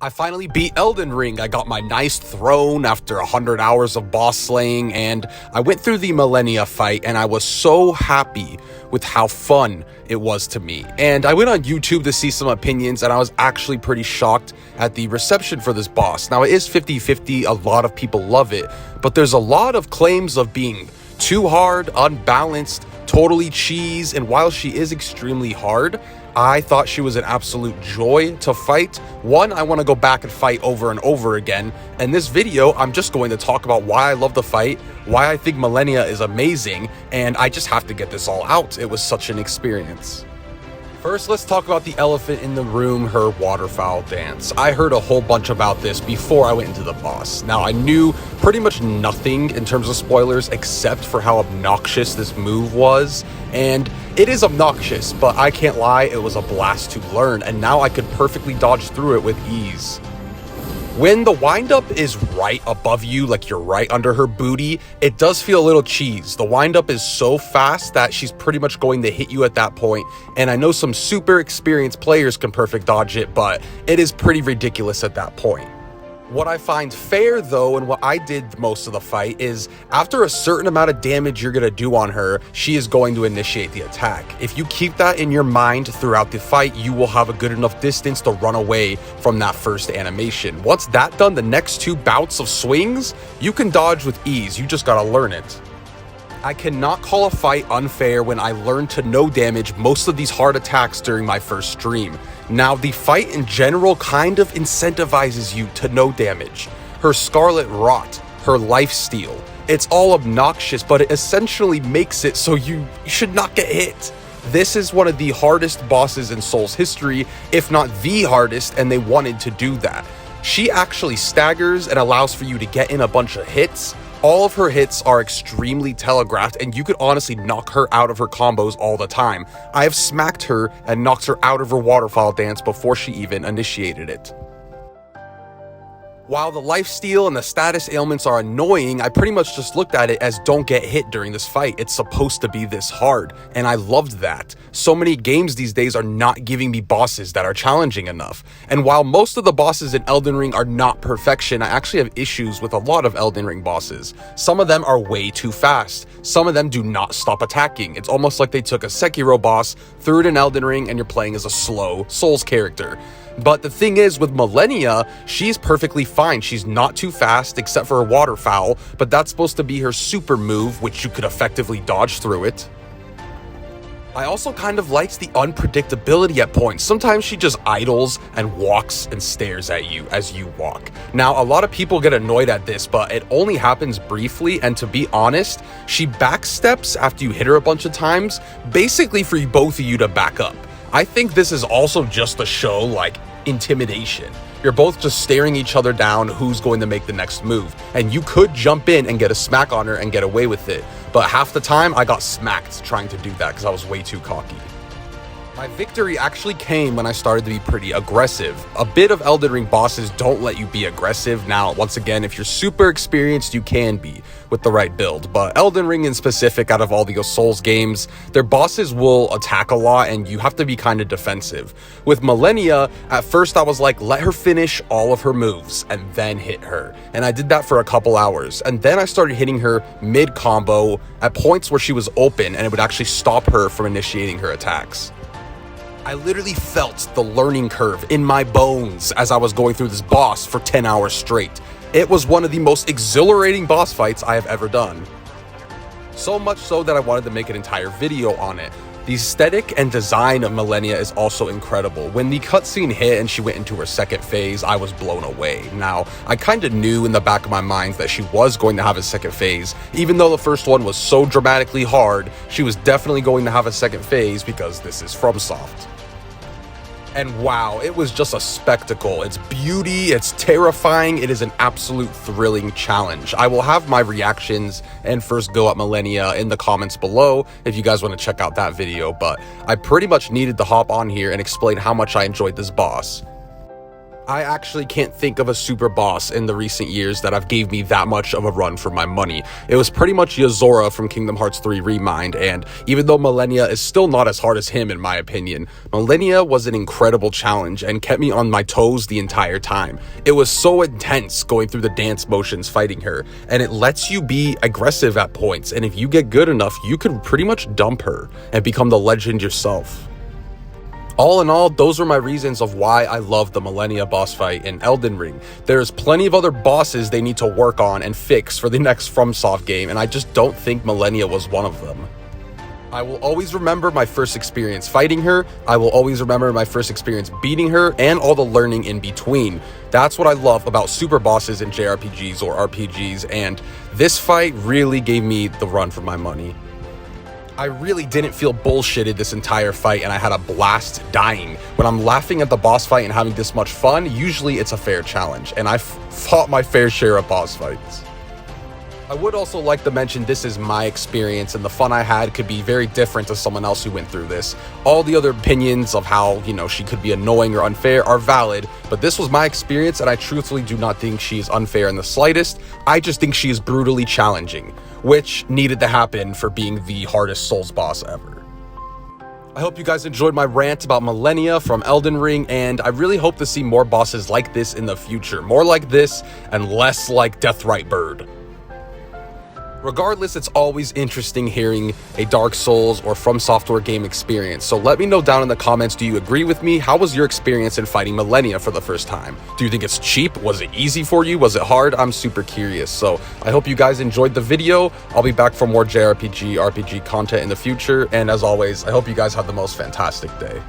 I finally beat Elden Ring. I got my nice throne after 100 hours of boss slaying, and I went through the Malenia fight, and I was so happy with how fun it was to me. And I went on YouTube to see some opinions, and I was actually pretty shocked at the reception for this boss. Now, it is 50-50. A lot of people love it, but there's a lot of claims of being too hard, unbalanced, totally cheese, and while she is extremely hard, I thought she was an absolute joy to fight. One, I want to go back and fight over and over again. In this video, I'm just going to talk about why I love the fight, why I think Malenia is amazing, and I just have to get this all out. It was such an experience. First, let's talk about the elephant in the room, her waterfowl dance. I heard a whole bunch about this before I went into the boss. Now, I knew pretty much nothing in terms of spoilers except for how obnoxious this move was. And it is obnoxious, but I can't lie, it was a blast to learn, and now I could perfectly dodge through it with ease. When the windup is right above you, like you're right under her booty, it does feel a little cheese. The windup is so fast that she's pretty much going to hit you at that point. And I know some super experienced players can perfect dodge it, but it is pretty ridiculous at that point. What I find fair though, and what I did most of the fight, is after a certain amount of damage you're going to do on her, she is going to initiate the attack. If you keep that in your mind throughout the fight, you will have a good enough distance to run away from that first animation. Once that's done, the next two bouts of swings, you can dodge with ease. You just got to learn it. I cannot call a fight unfair when I learned to no damage most of these hard attacks during my first stream. Now, the fight in general kind of incentivizes you to no damage. Her Scarlet Rot, her lifesteal, it's all obnoxious, but it essentially makes it so you should not get hit. This is one of the hardest bosses in Souls history, if not the hardest, and they wanted to do that. She actually staggers and allows for you to get in a bunch of hits. All of her hits are extremely telegraphed, and you could honestly knock her out of her combos all the time. I have smacked her and knocked her out of her waterfall dance before she even initiated it. While the lifesteal and the status ailments are annoying, I pretty much just looked at it as don't get hit during this fight. It's supposed to be this hard, and I loved that. So many games these days are not giving me bosses that are challenging enough. And while most of the bosses in Elden Ring are not perfection, I actually have issues with a lot of Elden Ring bosses. Some of them are way too fast. Some of them do not stop attacking. It's almost like they took a Sekiro boss, threw it in Elden Ring, and you're playing as a slow Souls character. But the thing is, with Malenia, she's perfectly fine. She's not too fast, except for her waterfowl, but that's supposed to be her super move, which you could effectively dodge through it. I also kind of liked the unpredictability at points. Sometimes she just idles and walks and stares at you as you walk. Now, a lot of people get annoyed at this, but it only happens briefly, and to be honest, she backsteps after you hit her a bunch of times, basically for both of you to back up. I think this is also just to show, like, intimidation. You're both just staring each other down who's going to make the next move. And you could jump in and get a smack on her and get away with it. But half the time, I got smacked trying to do that because I was way too cocky. My victory actually came when I started to be pretty aggressive. A bit of Elden Ring bosses don't let you be aggressive. Now, once again, if you're super experienced, you can be with the right build. But Elden Ring in specific, out of all the Souls games, their bosses will attack a lot and you have to be kind of defensive. With Malenia, at first I was like, let her finish all of her moves and then hit her. And I did that for a couple hours. And then I started hitting her mid-combo at points where she was open and it would actually stop her from initiating her attacks. I literally felt the learning curve in my bones as I was going through this boss for 10 hours straight. It was one of the most exhilarating boss fights I have ever done. So much so that I wanted to make an entire video on it. The aesthetic and design of Malenia is also incredible. When the cutscene hit and she went into her second phase, I was blown away. Now, I kind of knew in the back of my mind that she was going to have a second phase. Even though the first one was so dramatically hard, she was definitely going to have a second phase because this is Fromsoft. And wow, it was just a spectacle. It's beauty, it's terrifying, it is an absolute thrilling challenge. I will have my reactions and first go at Malenia in the comments below if you guys want to check out that video, but I pretty much needed to hop on here and explain how much I enjoyed this boss. I actually can't think of a super boss in the recent years that have gave me that much of a run for my money. It was pretty much Yozora from Kingdom Hearts 3 Remind, and even though Malenia is still not as hard as him in my opinion, Malenia was an incredible challenge and kept me on my toes the entire time. It was so intense going through the dance motions fighting her, and it lets you be aggressive at points, and if you get good enough, you can pretty much dump her and become the legend yourself. All in all, those were my reasons of why I love the Malenia boss fight in Elden Ring. There's plenty of other bosses they need to work on and fix for the next Fromsoft game, and I just don't think Malenia was one of them. I will always remember my first experience fighting her, I will always remember my first experience beating her, and all the learning in between. That's what I love about super bosses in JRPGs or RPGs, and this fight really gave me the run for my money. I really didn't feel bullshitted this entire fight, and I had a blast dying. When I'm laughing at the boss fight and having this much fun, usually it's a fair challenge, and I've fought my fair share of boss fights. I would also like to mention this is my experience, and the fun I had could be very different to someone else who went through this. All the other opinions of how, she could be annoying or unfair are valid, but this was my experience, and I truthfully do not think she is unfair in the slightest. I just think she is brutally challenging, which needed to happen for being the hardest Souls boss ever. I hope you guys enjoyed my rant about Malenia from Elden Ring, and I really hope to see more bosses like this in the future. More like this, and less like Deathrite Bird. Regardless, it's always interesting hearing a Dark Souls or From Software game experience, so let me know down in the comments, do you agree with me? How was your experience in fighting Malenia for the first time? Do you think it's cheap? Was it easy for you? Was it hard? I'm super curious, so I hope you guys enjoyed the video. I'll be back for more JRPG, RPG content in the future, and as always, I hope you guys have the most fantastic day.